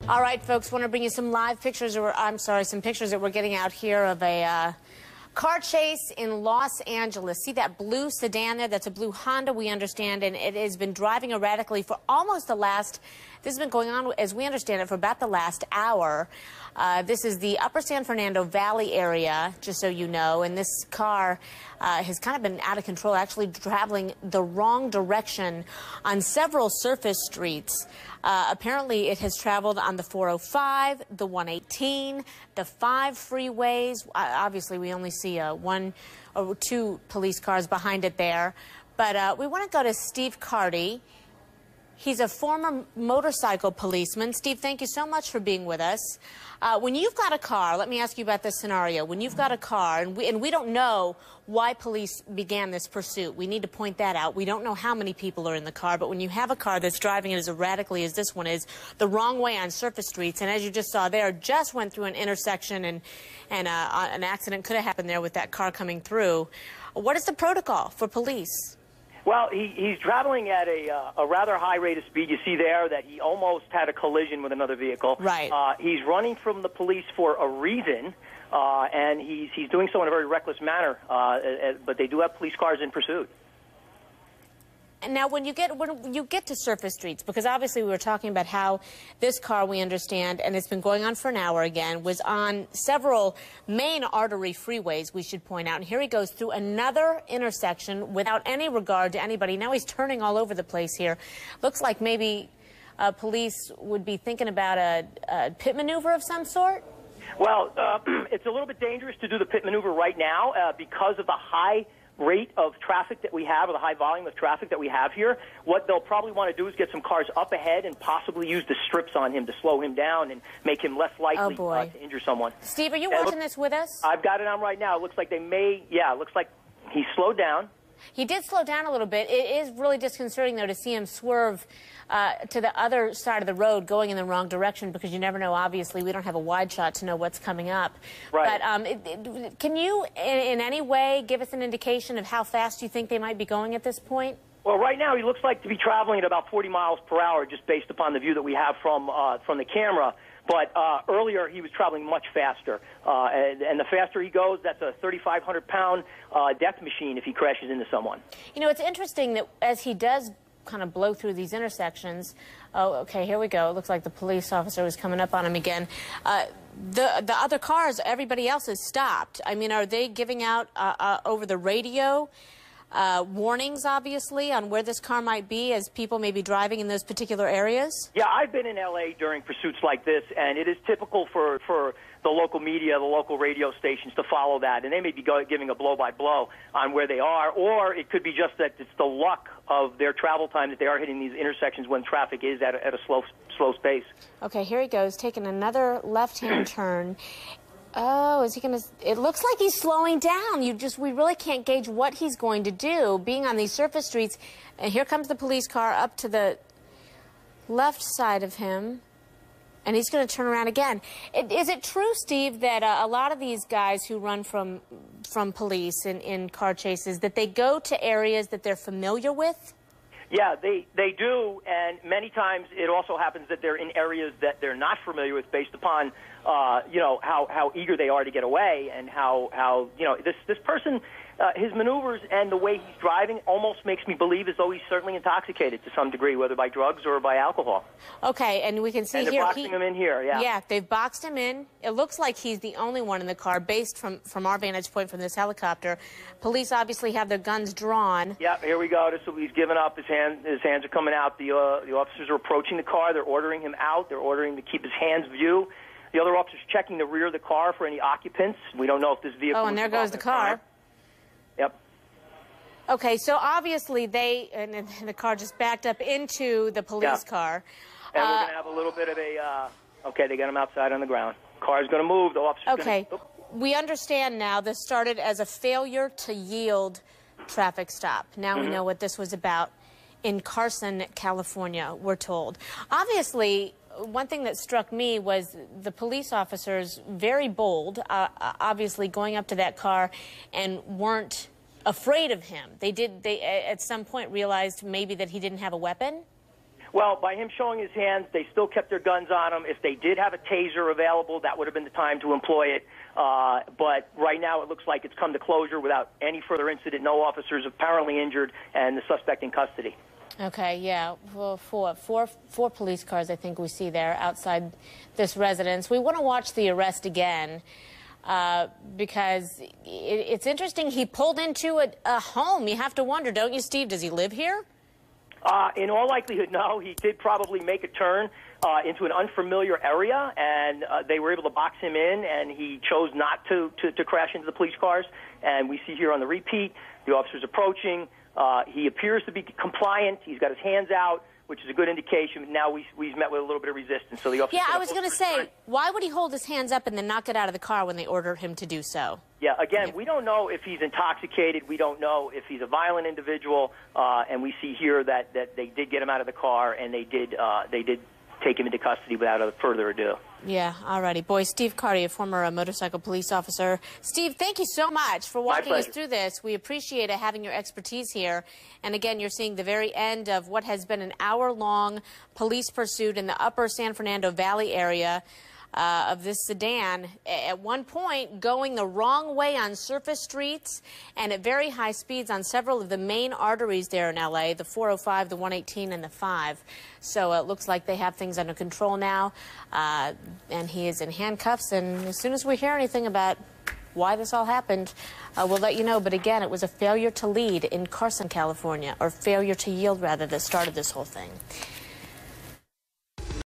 All right, folks, want to bring you some live pictures, some pictures that we're getting out here of a car chase in Los Angeles. See that blue sedan there? That's a blue Honda, we understand, and it has been driving erratically for almost this has been going on, as we understand it, for about the last hour. This is the Upper San Fernando Valley area, just so you know, and this car has kind of been out of control, actually traveling the wrong direction on several surface streets. Apparently, it has traveled on the 405, the 118, the 5 freeways. Obviously, we only see one or two police cars behind it there. But we want to go to Steve Carty. He's a former motorcycle policeman. Steve, thank you so much for being with us. When you've got a car, let me ask you about this scenario. When you've got a car, and we don't know why police began this pursuit. We need to point that out. We don't know how many people are in the car, but when you have a car that's driving it as erratically as this one is, the wrong way on surface streets, and as you just saw there, just went through an intersection, and an accident could have happened there with that car coming through. What is the protocol for police? Well, he's traveling at a rather high rate of speed. You see there that he almost had a collision with another vehicle. Right. He's running from the police for a reason, and he's doing so in a very reckless manner. But they do have police cars in pursuit. And now, when you get to surface streets, because obviously we were talking about how this car, we understand, and it's been going on for an hour again, was on several main artery freeways, we should point out. And here he goes through another intersection without any regard to anybody. Now he's turning all over the place here. Looks like maybe police would be thinking about a pit maneuver of some sort. Well, it's a little bit dangerous to do the pit maneuver right now because of the high rate of traffic that we have, or the high volume of traffic that we have here. What they'll probably want to do is get some cars up ahead and possibly use the strips on him to slow him down and make him less likely to injure someone. Steve, are you watching this with us? I've got it on right now. It looks like they may, it looks like he slowed down. He did slow down a little bit. It is really disconcerting, though, to see him swerve to the other side of the road, going in the wrong direction, because you never know. Obviously, we don't have a wide shot to know what's coming up. Right. But can you, in any way, give us an indication of how fast you think they might be going at this point? Well, right now, he looks like to be traveling at about 40 miles per hour, just based upon the view that we have from the camera. But earlier, he was traveling much faster. And the faster he goes, that's a 3,500-pound death machine if he crashes into someone. You know, it's interesting that as he does kind of blow through these intersections, oh, okay, here we go. It looks like the police officer was coming up on him again. The other cars, everybody else has stopped. I mean, are they giving out over the radio warnings, obviously, on where this car might be as people may be driving in those particular areas? Yeah, I've been in L.A. during pursuits like this, and it is typical for the local media, the local radio stations to follow that, and they may be giving a blow-by-blow on where they are, or it could be just that it's the luck of their travel time that they are hitting these intersections when traffic is at a slow pace. Okay, here he goes, taking another left-hand turn. Oh, is he going to... It looks like he's slowing down. We really can't gauge what he's going to do, being on these surface streets. And here comes the police car up to the left side of him, and he's going to turn around again. Is it true, Steve, that a lot of these guys who run from police in car chases, that they go to areas that they're familiar with? Yeah, they do, and many times it also happens that they're in areas that they're not familiar with, based upon how eager they are to get away, and how this person, his maneuvers and the way he's driving almost makes me believe as though he's certainly intoxicated to some degree, whether by drugs or by alcohol. Okay, and we can see and they're here boxing him in here. Yeah. Yeah, they've boxed him in. It looks like he's the only one in the car, based from our vantage point from this helicopter. Police obviously have their guns drawn. Yeah, here we go. He's given up. His hands are coming out. The officers are approaching the car. They're ordering him out. They're ordering to keep his hands view. The other officer's checking the rear of the car for any occupants. We don't know if this vehicle... Oh, and there goes the car. Yep. Okay, so obviously and the car just backed up into the police car. And we're going to have a little bit of a... okay, they got him outside on the ground. Car's going to move. The officer's going to... We understand now this started as a failure to yield traffic stop. Now we know what this was about in Carson, California, we're told. Obviously... One thing that struck me was the police officers, very bold, obviously going up to that car, and weren't afraid of him. They at some point realized maybe that he didn't have a weapon. Well, by him showing his hands, they still kept their guns on him. If they did have a taser available, that would have been the time to employ it. But right now it looks like it's come to closure without any further incident. No officers apparently injured, and the suspect in custody. Okay, yeah. Well, four police cars, I think we see there outside this residence. We want to watch the arrest again because it's interesting. He pulled into a home. You have to wonder, don't you, Steve? Does he live here? In all likelihood, no. He did probably make a turn into an unfamiliar area, and they were able to box him in, and he chose not to crash into the police cars. And we see here on the repeat, the officer's approaching. He appears to be compliant. He's got his hands out, which is a good indication. Now we've met with a little bit of resistance. So the officer. Yeah, I was going to say, why would he hold his hands up and then not get out of the car when they ordered him to do so? Yeah, again, we don't know if he's intoxicated. We don't know if he's a violent individual. And we see here that they did get him out of the car, and they did take him into custody without further ado. Yeah, all righty. Boy, Steve Carty, a former motorcycle police officer. Steve, thank you so much for walking us through this. We appreciate having your expertise here. And again, you're seeing the very end of what has been an hour-long police pursuit in the upper San Fernando Valley area of this sedan, at one point going the wrong way on surface streets and at very high speeds on several of the main arteries there in L.A., the 405, the 118, and the 5. So it looks like they have things under control now, and he is in handcuffs. And as soon as we hear anything about why this all happened, we'll let you know. But again, it was a failure to lead in Carson, California, or failure to yield, rather, that started this whole thing.